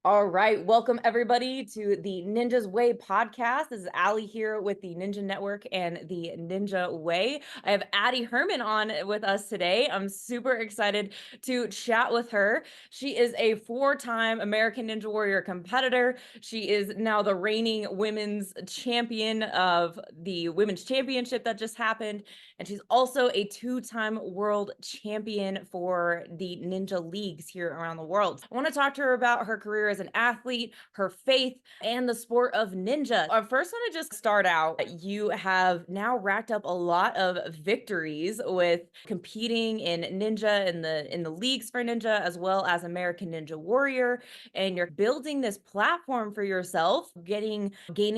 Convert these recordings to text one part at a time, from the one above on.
All right, welcome everybody to the Ninja's Way podcast. This is Allie here with the Ninja Network and the Ninja Way. I have Addy Herman on with us today. I'm super excited to chat with her. She is a four-time American Ninja Warrior competitor. She is now the reigning women's champion of the Women's Championship that just happened. And she's also a two-time world champion for the Ninja Leagues here around the world. I want to talk to her about her career as an athlete, her faith, and the sport of ninja. I first want to just start out. You have now racked up a lot of victories with competing in ninja in the leagues for ninja as well as American Ninja Warrior, and you're building this platform for yourself, gaining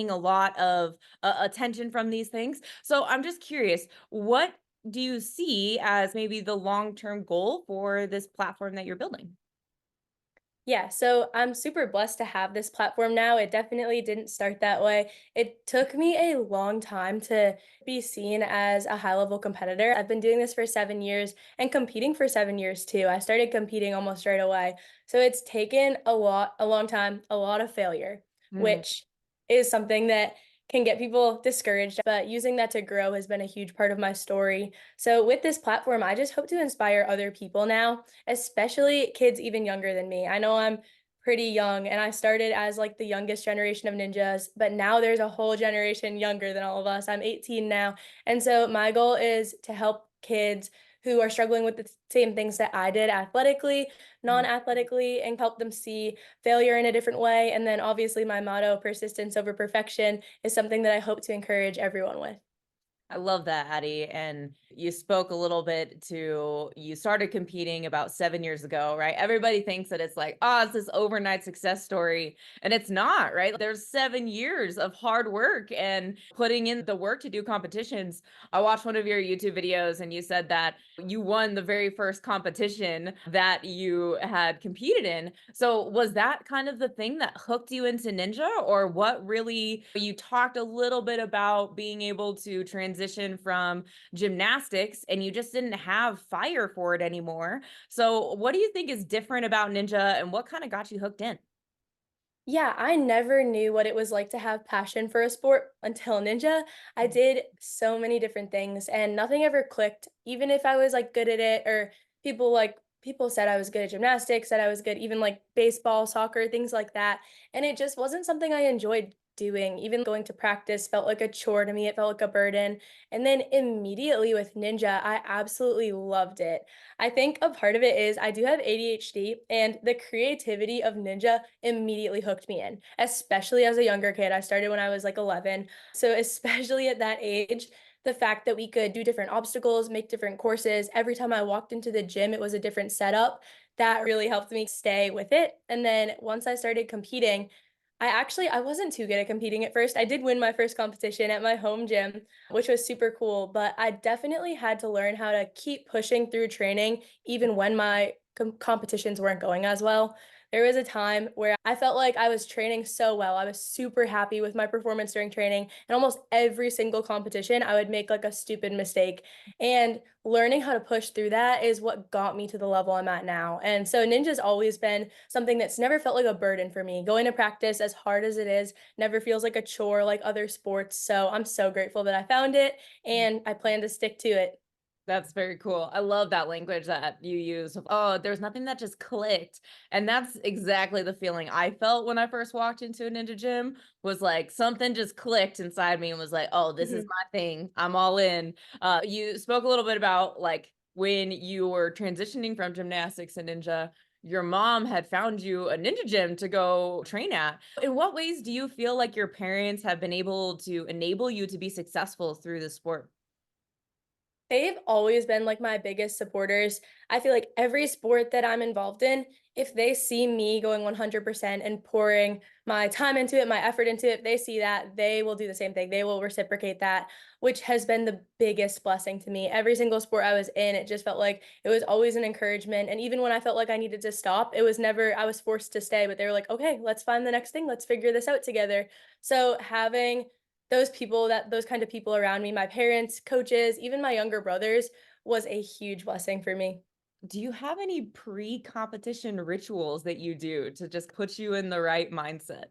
a lot of attention from these things. So I'm just curious, what do you see as maybe the long-term goal for this platform that you're building? Yeah, so I'm super blessed to have this platform now. It definitely didn't start that way. It took me a long time to be seen as a high level competitor. I've been doing this for 7 years and competing for 7 years too. I started competing almost right away. So it's taken a long time, a lot of failure, Mm. which is something that can get people discouraged. But using that to grow has been a huge part of my story. So with this platform, I just hope to inspire other people now, especially kids even younger than me. I know I'm pretty young and I started as like the youngest generation of ninjas, but now there's a whole generation younger than all of us. I'm 18 now. And so my goal is to help kids who are struggling with the same things that I did athletically, non-athletically, and help them see failure in a different way. And then obviously my motto, persistence over perfection, is something that I hope to encourage everyone with. I love that, Addie. And you spoke a little bit to you started competing about 7 years ago, right? Everybody thinks that it's like, oh, it's this overnight success story. And it's not, right? There's 7 years of hard work and putting in the work to do competitions. I watched one of your YouTube videos and you said that you won the very first competition that you had competed in. So was that kind of the thing that hooked you into ninja, or what really you talked a little bit about being able to transition from gymnastics and you just didn't have fire for it anymore. So what do you think is different about ninja and what kind of got you hooked in? Yeah, I never knew what it was like to have passion for a sport until Ninja. I Mm. did so many different things and nothing ever clicked, even if I was like good at it or people said I was good at gymnastics, said I was good even like baseball, soccer, things like that. And it just wasn't something I enjoyed doing. Even going to practice felt like a chore to me. It felt like a burden. And then immediately with Ninja, I absolutely loved it. I think a part of it is I do have ADHD, and the creativity of Ninja immediately hooked me in, especially as a younger kid. I started when I was like 11. So, especially at that age, the fact that we could do different obstacles, make different courses, every time I walked into the gym, it was a different setup. That really helped me stay with it. And then once I started competing, I wasn't too good at competing at first. I did win my first competition at my home gym, which was super cool, but I definitely had to learn how to keep pushing through training even when my competitions weren't going as well. There was a time where I felt like I was training so well. I was super happy with my performance during training, and almost every single competition, I would make like a stupid mistake. And learning how to push through that is what got me to the level I'm at now. And so Ninja's always been something that's never felt like a burden for me. Going to practice, as hard as it is, never feels like a chore like other sports. So I'm so grateful that I found it and I plan to stick to it. That's very cool. I love that language that you use of, oh, there's nothing that just clicked. And that's exactly the feeling I felt when I first walked into a ninja gym, was like something just clicked inside me and was like, oh, this is Mhm. my thing. I'm all in. You spoke a little bit about like when you were transitioning from gymnastics and ninja, your mom had found you a ninja gym to go train at. In what ways do you feel like your parents have been able to enable you to be successful through the sport? They've always been like my biggest supporters. I feel like every sport that I'm involved in, if they see me going 100% and pouring my time into it, my effort into it, they see that, they will do the same thing. They will reciprocate that, which has been the biggest blessing to me. Every single sport I was in, it just felt like it was always an encouragement. And even when I felt like I needed to stop, it was never, I was forced to stay, but they were like, okay, let's find the next thing. Let's figure this out together. So having those kind of people around me, my parents, coaches, even my younger brothers, was a huge blessing for me. Do you have any pre-competition rituals that you do to just put you in the right mindset?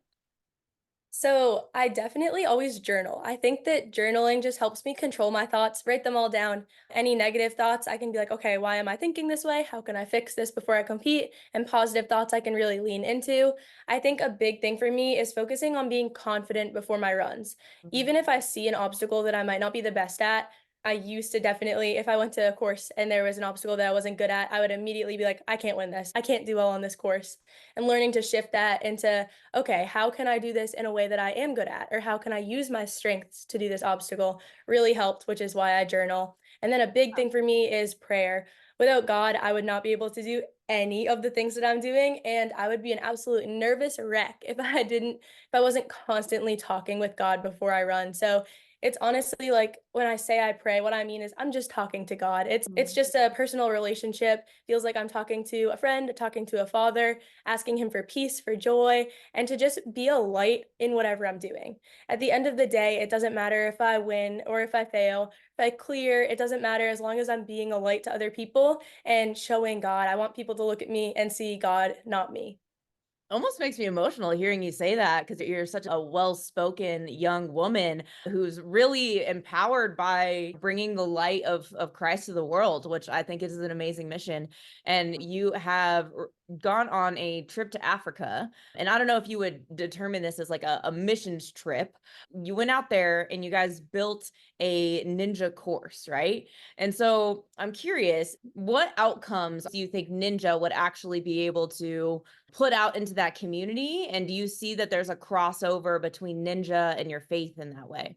So I definitely always journal. I think that journaling just helps me control my thoughts, write them all down. Any negative thoughts, I can be like, okay, why am I thinking this way? How can I fix this before I compete? And positive thoughts, I can really lean into. I think a big thing for me is focusing on being confident before my runs. Mhm. Even if I see an obstacle that I might not be the best at, I used to definitely, if I went to a course and there was an obstacle that I wasn't good at, I would immediately be like, I can't win this. I can't do well on this course. And learning to shift that into, okay, how can I do this in a way that I am good at? Or how can I use my strengths to do this obstacle? Really helped, which is why I journal. And then a big thing for me is prayer. Without God, I would not be able to do any of the things that I'm doing. And I would be an absolute nervous wreck if I wasn't constantly talking with God before I run. So it's honestly like when I say I pray, what I mean is I'm just talking to God. It's Mhm. just a personal relationship. Feels like I'm talking to a friend, talking to a father, asking him for peace, for joy, and to just be a light in whatever I'm doing. At the end of the day, it doesn't matter if I win or if I fail, if I clear, it doesn't matter as long as I'm being a light to other people and showing God. I want people to look at me and see God, not me. Almost makes me emotional hearing you say that because you're such a well-spoken young woman who's really empowered by bringing the light of Christ to the world, which I think is an amazing mission. And you have gone on a trip to Africa. And I don't know if you would determine this as like a missions trip. You went out there and you guys built a ninja course, right? And so I'm curious, what outcomes do you think Ninja would actually be able to put out into that community? And do you see that there's a crossover between Ninja and your faith in that way?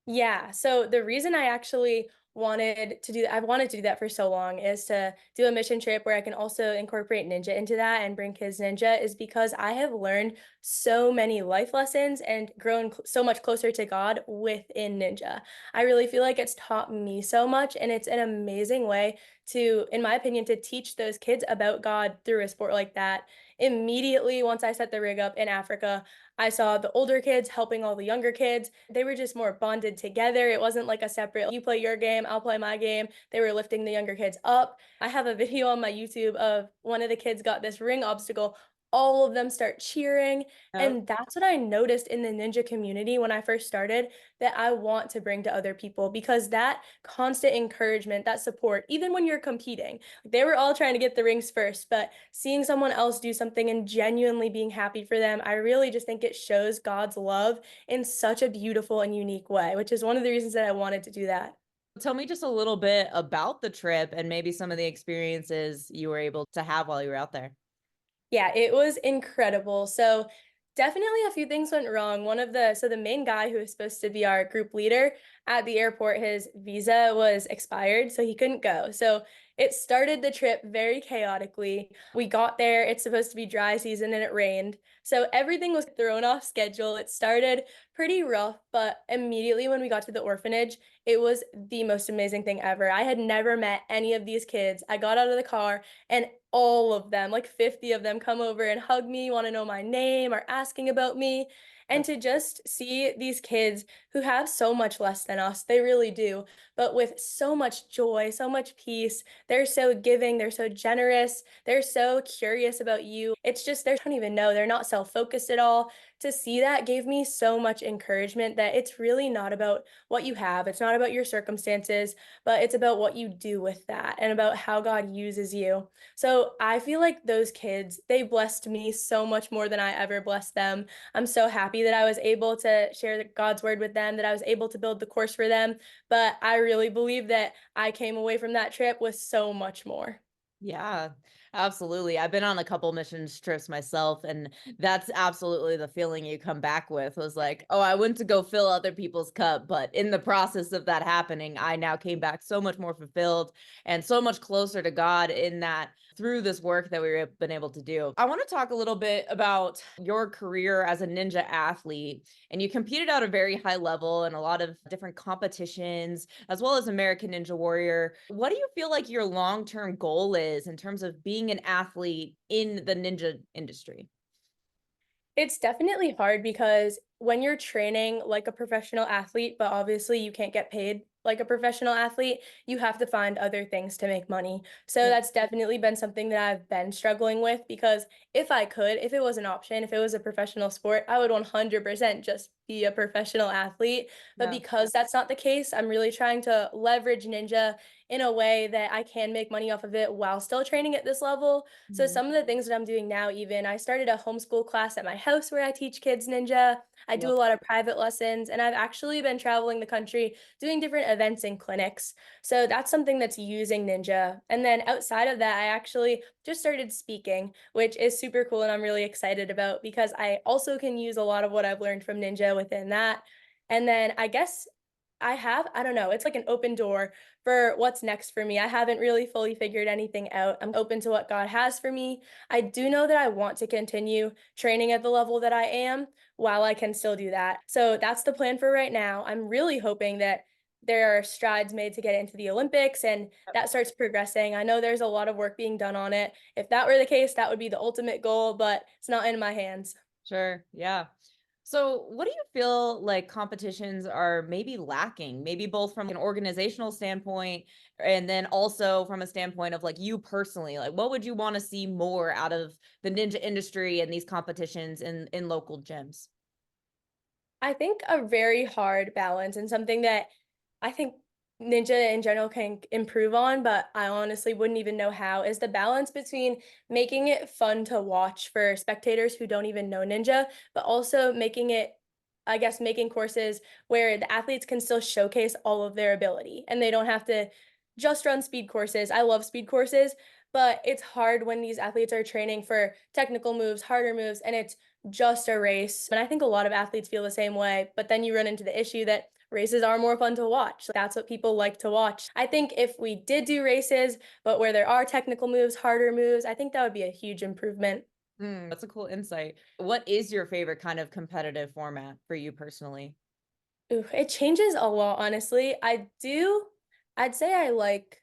Yeah, so the reason I actually I've wanted to do that for so long is to do a mission trip where I can also incorporate ninja into that and bring kids ninja is because I have learned so many life lessons and grown so much closer to God within ninja. I really feel like it's taught me so much and it's an amazing way to, in my opinion, to teach those kids about God through a sport like that. Immediately once I set the rig up in Africa, I saw the older kids helping all the younger kids. They were just more bonded together. It wasn't like a separate, you play your game, I'll play my game. They were lifting the younger kids up. I have a video on my YouTube of one of the kids got this ring obstacle. All of them start cheering. Yep. And that's what I noticed in the ninja community when I first started that I want to bring to other people because that constant encouragement, that support, even when you're competing, they were all trying to get the rings first, but seeing someone else do something and genuinely being happy for them, I really just think it shows God's love in such a beautiful and unique way, which is one of the reasons that I wanted to do that. Tell me just a little bit about the trip and maybe some of the experiences you were able to have while you were out there. Yeah, it was incredible. So definitely a few things went wrong. The main guy who was supposed to be our group leader at the airport, his visa was expired, so he couldn't go. So it started the trip very chaotically. We got there, it's supposed to be dry season and it rained. So everything was thrown off schedule. It started pretty rough, but immediately when we got to the orphanage, it was the most amazing thing ever. I had never met any of these kids. I got out of the car and all of them, like 50 of them, come over and hug me, want to know my name, or asking about me. And to just see these kids who have so much less than us, they really do, but with so much joy, so much peace. They're so giving, they're so generous, they're so curious about you. It's just, they don't even know, they're not self focused at all. To see that gave me so much encouragement that it's really not about what you have, it's not about your circumstances, but it's about what you do with that and about how God uses you. So I feel like those kids, they blessed me so much more than I ever blessed them. I'm so happy that I was able to share God's word with them, that I was able to build the course for them. But I really believe that I came away from that trip with so much more. Yeah, absolutely. I've been on a couple missions trips myself, and that's absolutely the feeling you come back with was like, oh, I went to go fill other people's cup, but in the process of that happening, I now came back so much more fulfilled and so much closer to God in that through this work that we've been able to do. I want to talk a little bit about your career as a ninja athlete, and you competed at a very high level in a lot of different competitions as well as American Ninja Warrior. What do you feel like your long-term goal is in terms of being an athlete in the ninja industry? It's definitely hard because when you're training like a professional athlete, but obviously you can't get paid like a professional athlete, you have to find other things to make money. So Yeah. that's definitely been something that I've been struggling with because if it was an option, if it was a professional sport, I would 100% just be a professional athlete. But Yeah. because that's not the case, I'm really trying to leverage Ninja in a way that I can make money off of it while still training at this level. So Mhm. some of the things that I'm doing now, even I started a homeschool class at my house where I teach kids Ninja. I do Love. a lot of private lessons, and I've actually been traveling the country doing different events and clinics. So that's something that's using Ninja. And then outside of that, I actually just started speaking, which is super cool and I'm really excited about because I also can use a lot of what I've learned from Ninja within that. And then I guess I don't know, it's like an open door for what's next for me. I haven't really fully figured anything out. I'm open to what God has for me. I do know that I want to continue training at the level that I am while I can still do that. So that's the plan for right now. I'm really hoping that there are strides made to get into the Olympics and that starts progressing. I know there's a lot of work being done on it. If that were the case, that would be the ultimate goal, but it's not in my hands. Sure. Yeah. So, what do you feel like competitions are maybe lacking? Maybe both from an organizational standpoint and then also from a standpoint of like you personally, like what would you want to see more out of the ninja industry and these competitions in local gyms? I think a very hard balance and something that I think Ninja in general can improve on, but I honestly wouldn't even know how, is the balance between making it fun to watch for spectators who don't even know Ninja, but also making it, I guess, making courses where the athletes can still showcase all of their ability and they don't have to just run speed courses. I love speed courses, but it's hard when these athletes are training for technical moves, harder moves, and it's just a race. And I think a lot of athletes feel the same way, but then you run into the issue that races are more fun to watch. That's what people like to watch. I think if we did do races, but where there are technical moves, harder moves, I think that would be a huge improvement. That's a cool insight. What is your favorite kind of competitive format for you personally? Ooh, it changes a lot, honestly. I'd say I like,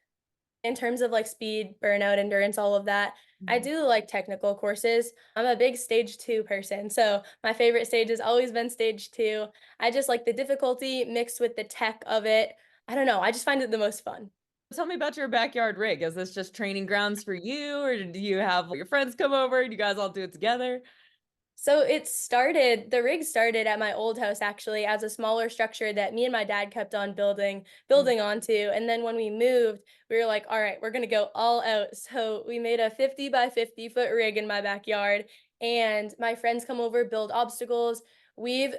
in terms of like speed, burnout, endurance, all of that, I Mhm. do like technical courses. I'm a big stage two person. So my favorite stage has always been stage two. I just like the difficulty mixed with the tech of it. I don't know. I just find it the most fun. Tell me about your backyard rig. Is this just training grounds for you, or do you have your friends come over? Do you guys all do it together? So the rig started at my old house actually as a smaller structure that me and my dad kept on Mm. building onto. And then when we moved, we were like, all right, we're gonna go all out. So we made a 50 by 50-foot rig in my backyard. And my friends come over, build obstacles. We've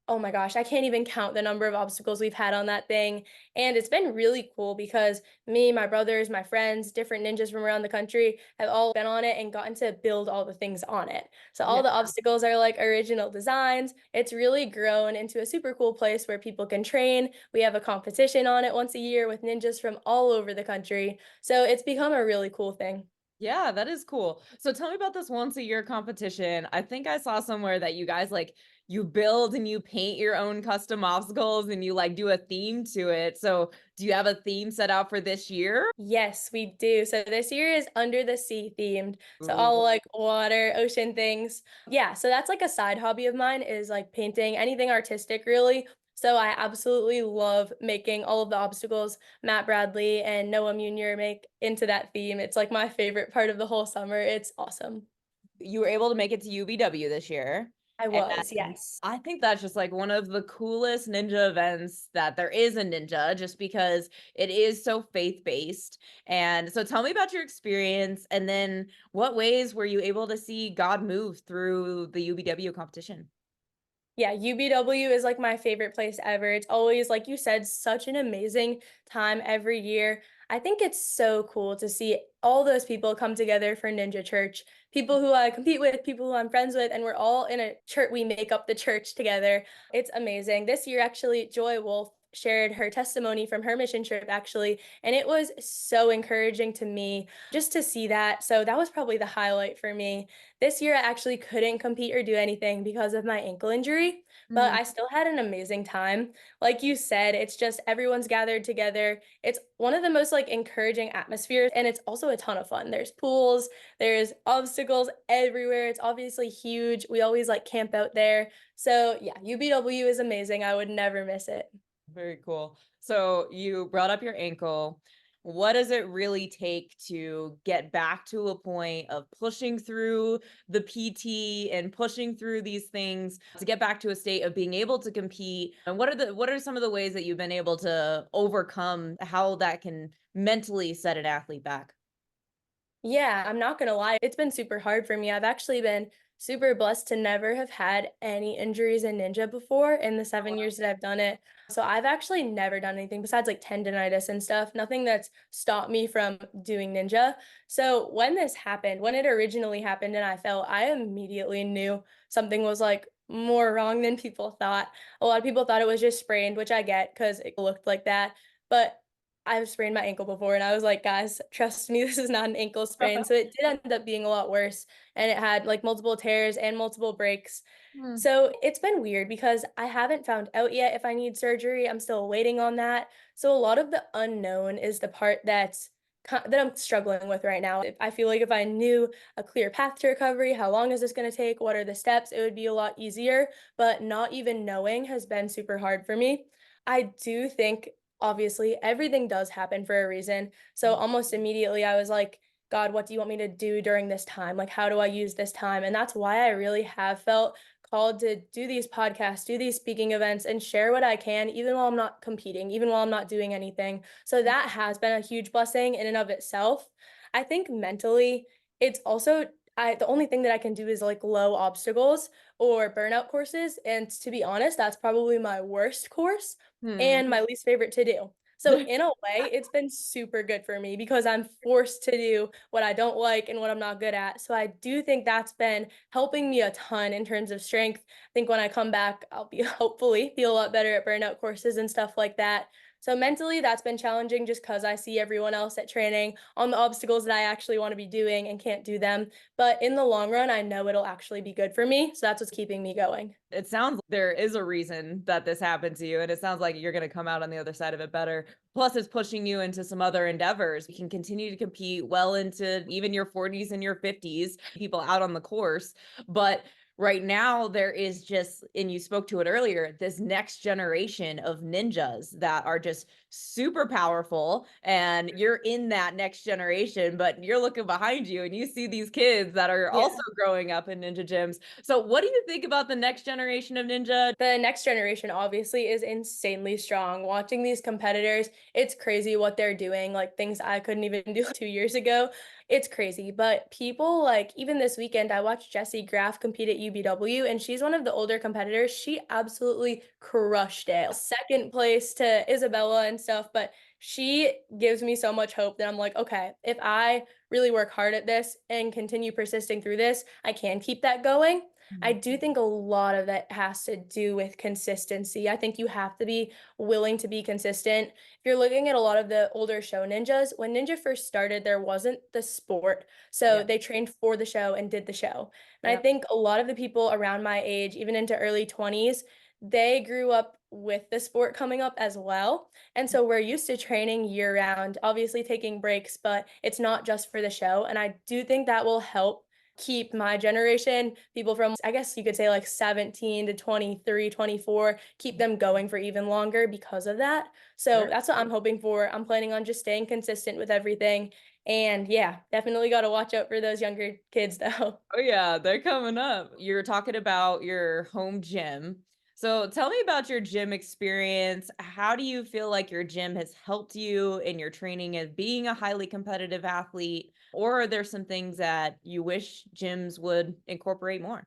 Oh my gosh, I can't even count the number of obstacles we've had on that thing. And it's been really cool because me, my brothers, my friends, different ninjas from around the country have all been on it and gotten to build all the things on it. So Yeah. all the obstacles are like original designs. It's really grown into a super cool place where people can train. We have a competition on it once a year with ninjas from all over the country. So it's become a really cool thing. Yeah, that is cool. So tell me about this once a year competition. I think I saw somewhere that you guys like you build and you paint your own custom obstacles and you like do a theme to it. So do you have a theme set out for this year? Yes, we do. So this year is under the sea themed. So Ooh. all like water, ocean things. Yeah, so that's like a side hobby of mine is like painting, anything artistic really. So I absolutely love making all of the obstacles Matt Bradley and Noah Munier make into that theme. It's like my favorite part of the whole summer. It's awesome. You were able to make it to UBW this year. I was, And yes. I think that's just like one of the coolest ninja events that there is in ninja, just because it is so faith-based. And so tell me about your experience and then what ways were you able to see God move through the UBW competition? Yeah, UBW is like my favorite place ever. It's always, like you said, such an amazing time every year. I think it's so cool to see all those people come together for Ninja Church. People who I compete with, people who I'm friends with, and we're all in a church. We make up the church together. It's amazing. This year, actually, Joy Wolf shared her testimony from her mission trip, actually, and it was so encouraging to me just to see that. So that was probably the highlight for me. This year, I actually couldn't compete or do anything because of my ankle injury, but Mm. I still had an amazing time. Like you said, it's just everyone's gathered together. It's one of the most like encouraging atmospheres, and it's also a ton of fun. There's pools, there's obstacles everywhere. It's obviously huge. We always like camp out there. So, yeah, UBW is amazing. I would never miss it. Very cool. So you brought up your ankle. What does it really take to get back to a point of pushing through the PT and pushing through these things to get back to a state of being able to compete? And what are some of the ways that you've been able to overcome how that can mentally set an athlete back? Yeah, I'm not gonna lie, it's been super hard for me. I've actually been super blessed to never have had any injuries in ninja before in the 7 years that I've done it. So I've actually never done anything besides like tendonitis and stuff, nothing that's stopped me from doing ninja. So when this happened, when it originally happened and I fell, I immediately knew something was like more wrong than people thought. A lot of people thought it was just sprained, which I get because it looked like that. But I've sprained my ankle before and I was like, "Guys, trust me, this is not an ankle sprain." So it did end up being a lot worse, and it had, like, multiple tears and multiple breaks. Hmm. So it's been weird because I haven't found out yet if I need surgery, I'm still waiting on that. So a lot of the unknown is the part that I'm struggling with right now. If I feel like if I knew a clear path to recovery, how long is this gonna take, what are the steps, it would be a lot easier, but not even knowing has been super hard for me. I do think obviously everything does happen for a reason. So almost immediately I was like, God, what do you want me to do during this time? Like, how do I use this time? And that's why I really have felt called to do these podcasts, do these speaking events, and share what I can, even while I'm not competing, even while I'm not doing anything. So that has been a huge blessing in and of itself. I think mentally, it's also the only thing that I can do is like low obstacles or burnout courses. And to be honest, that's probably my worst course Hmm. and my least favorite to do. So in a way, it's been super good for me because I'm forced to do what I don't like and what I'm not good at. So I do think that's been helping me a ton in terms of strength. I think when I come back, I'll be hopefully be a lot better at burnout courses and stuff like that. So mentally, that's been challenging just because I see everyone else at training on the obstacles that I actually want to be doing and can't do them. But in the long run, I know it'll actually be good for me. So that's what's keeping me going. It sounds like there is a reason that this happened to you, and it sounds like you're going to come out on the other side of it better. Plus, it's pushing you into some other endeavors. You can continue to compete well into even your 40s and your 50s, people out on the course. But right now, there is just, and you spoke to it earlier, this next generation of ninjas that are just super powerful. And you're in that next generation, but you're looking behind you and you see these kids that are Yeah. also growing up in ninja gyms. So what do you think about the next generation of ninja? The next generation obviously is insanely strong. Watching these competitors, it's crazy what they're doing, like things I couldn't even do 2 years ago. It's crazy. But people like even this weekend, I watched Jessie Graff compete at UBW, and she's one of the older competitors. She absolutely crushed it. Second place to Isabella and stuff, but she gives me so much hope that I'm like, okay, if I really work hard at this and continue persisting through this, I can keep that going. I Mhm. do think a lot of that has to do with consistency. I think you have to be willing to be consistent. If you're looking at a lot of the older show ninjas, when ninja first started, there wasn't the sport. So Yep. they trained for the show and did the show. And I Yep. think a lot of the people around my age, even into early 20s, they grew up with the sport coming up as well. And so we're used to training year round, obviously taking breaks, but it's not just for the show. And I do think that will help keep my generation, people from, I guess you could say like 17 to 23, 24, keep them going for even longer because of that. So Sure. that's what I'm hoping for. I'm planning on just staying consistent with everything. And yeah, definitely got to watch out for those younger kids though. Oh yeah, they're coming up. You're talking about your home gym. So tell me about your gym experience. How do you feel like your gym has helped you in your training as being a highly competitive athlete? Or are there some things that you wish gyms would incorporate more?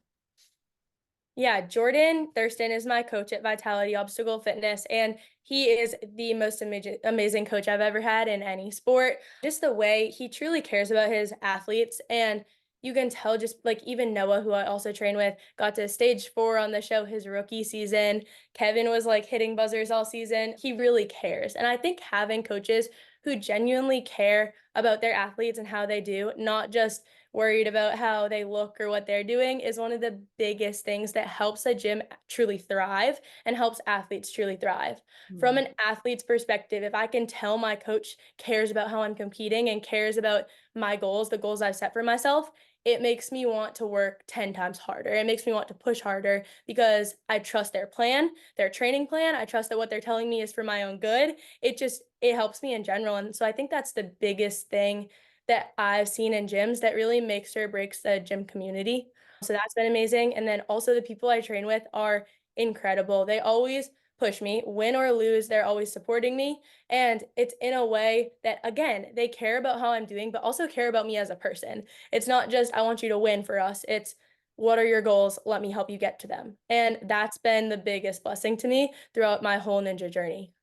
Yeah, Jordan Thurston is my coach at Vitality Obstacle Fitness, and he is the most amazing coach I've ever had in any sport. Just the way he truly cares about his athletes, and you can tell just like even Noah, who I also train with, got to stage 4 on the show his rookie season. Kevin was like hitting buzzers all season. He really cares. And I think having coaches who genuinely care about their athletes and how they do, not just worried about how they look or what they're doing is one of the biggest things that helps a gym truly thrive and helps athletes truly thrive. From Hmm. an athlete's perspective, if I can tell my coach cares about how I'm competing and cares about my goals, the goals I've set for myself, it makes me want to work 10 times harder. It makes me want to push harder because I trust their plan, their training plan. I trust that what they're telling me is for my own good. It helps me in general. And so I think that's the biggest thing that I've seen in gyms that really makes or breaks the gym community. So that's been amazing. And then also the people I train with are incredible. They always push me, win or lose, they're always supporting me. And it's in a way that, again, they care about how I'm doing, but also care about me as a person. It's not just, I want you to win for us. It's, what are your goals? Let me help you get to them. And that's been the biggest blessing to me throughout my whole ninja journey.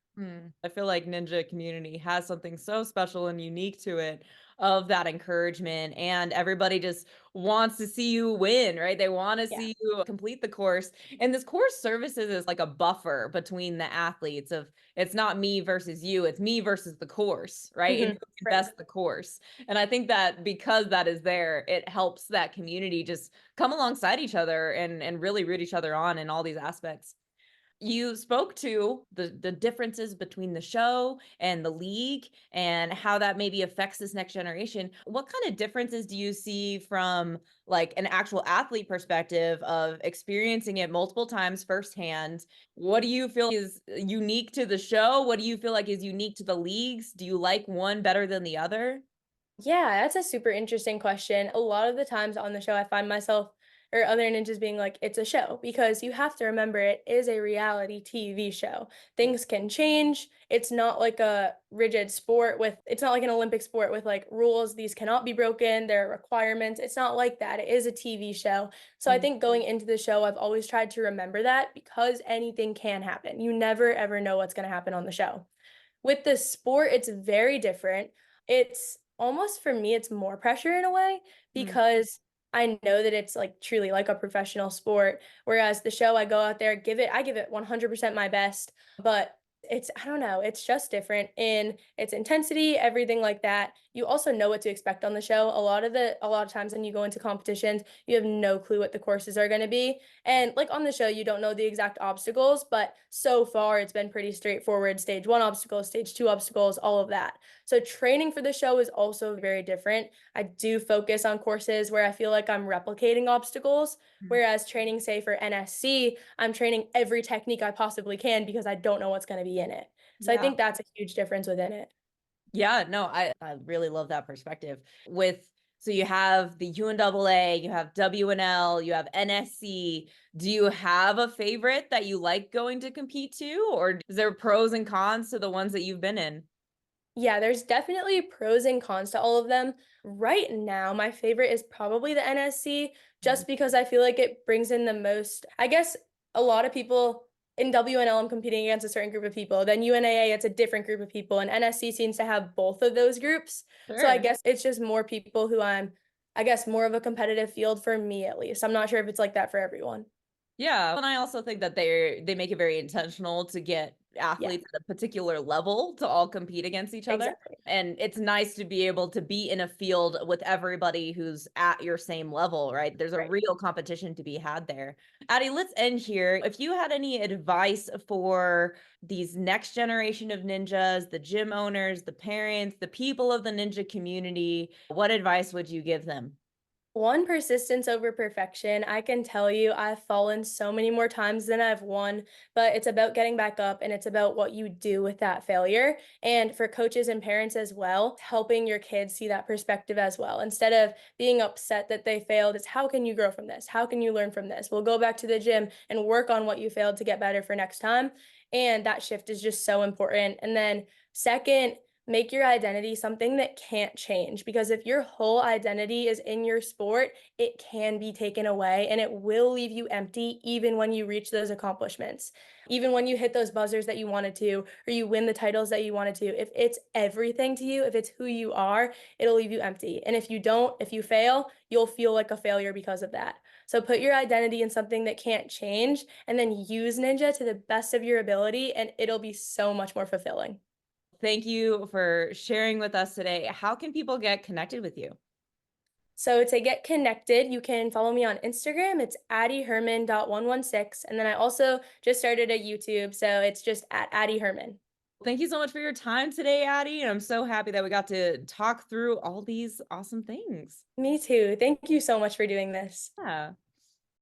I feel like ninja community has something so special and unique to it of that encouragement, and everybody just wants to see you win, right? They want to Yeah. see you complete the course. And this course services is like a buffer between the athletes of it's not me versus you, it's me versus the course, right? And Hmm. who can Right. best the course. And I think that because that is there, it helps that community just come alongside each other and really root each other on in all these aspects. You spoke to the differences between the show and the league and how that maybe affects this next generation. What kind of differences do you see from like an actual athlete perspective of experiencing it multiple times firsthand? What do you feel is unique to the show? What do you feel like is unique to the leagues? Do you like one better than the other? Yeah, that's a super interesting question. A lot of the times on the show, I find myself or other ninjas being like, it's a show because you have to remember it is a reality TV show. Things can change. It's not like a rigid sport it's not like an Olympic sport with like rules. These cannot be broken. There are requirements. It's not like that. It is a TV show. So I Mm, think going into the show, I've always tried to remember that because anything can happen. You never ever know what's going to happen on the show. With the sport, it's very different. It's almost for me, it's more pressure in a way mm. because I know that it's like truly like a professional sport. Whereas the show, I go out there, I give it 100% my best, but I don't know, it's just different in its intensity, everything like that. You also know what to expect on the show. A lot of times when you go into competitions, you have no clue what the courses are going to be. And like on the show, you don't know the exact obstacles, but so far it's been pretty straightforward. Stage one obstacles, stage two obstacles, all of that. So training for the show is also very different. I do focus on courses where I feel like I'm replicating obstacles, whereas training, say, for NSC, I'm training every technique I possibly can because I don't know what's going to be in it. So I Yeah. think that's a huge difference within it. Yeah, no, I really love that perspective. With so you have the UNAA, you have WNL, you have NSC. Do you have a favorite that you like going to compete to, or is there pros and cons to the ones that you've been in? Yeah, there's definitely pros and cons to all of them. Right now, my favorite is probably the NSC, Mm. just because I feel like it brings in the most. I guess a lot of people in WNL, I'm competing against a certain group of people. Then UNAA, it's a different group of people, and NSC seems to have both of those groups. So I Sure. guess it's just more people I guess, more of a competitive field for me at least. I'm not sure if it's like that for everyone. Yeah, and I also think that they make it very intentional to get Yeah, athletes at a particular level to all compete against each other. exactly. And it's nice to be able to be in a field with everybody who's at your same level, right? There's a Right. real competition to be had there. Addie, let's end here. If you had any advice for these next generation of ninjas, the gym owners, the parents, the people of the ninja community, what advice would you give them? One, persistence over perfection. I can tell you I've fallen so many more times than I've won, but it's about getting back up and it's about what you do with that failure. And for coaches and parents as well, helping your kids see that perspective as well. Instead of being upset that they failed, it's how can you grow from this? How can you learn from this? We'll go back to the gym and work on what you failed to get better for next time. And that shift is just so important. And then, second, make your identity something that can't change because if your whole identity is in your sport, it can be taken away and it will leave you empty even when you reach those accomplishments. Even when you hit those buzzers that you wanted to, or you win the titles that you wanted to, if it's everything to you, if it's who you are, it'll leave you empty. And if you fail, you'll feel like a failure because of that. So put your identity in something that can't change and then use Ninja to the best of your ability, and it'll be so much more fulfilling. Thank you for sharing with us today. How can people get connected with you? So to get connected, you can follow me on Instagram. It's addyherman.116. And then I also just started a YouTube. So it's just at Addy Herman. Thank you so much for your time today, Addie. And I'm so happy that we got to talk through all these awesome things. Me too. Thank you so much for doing this. Yeah.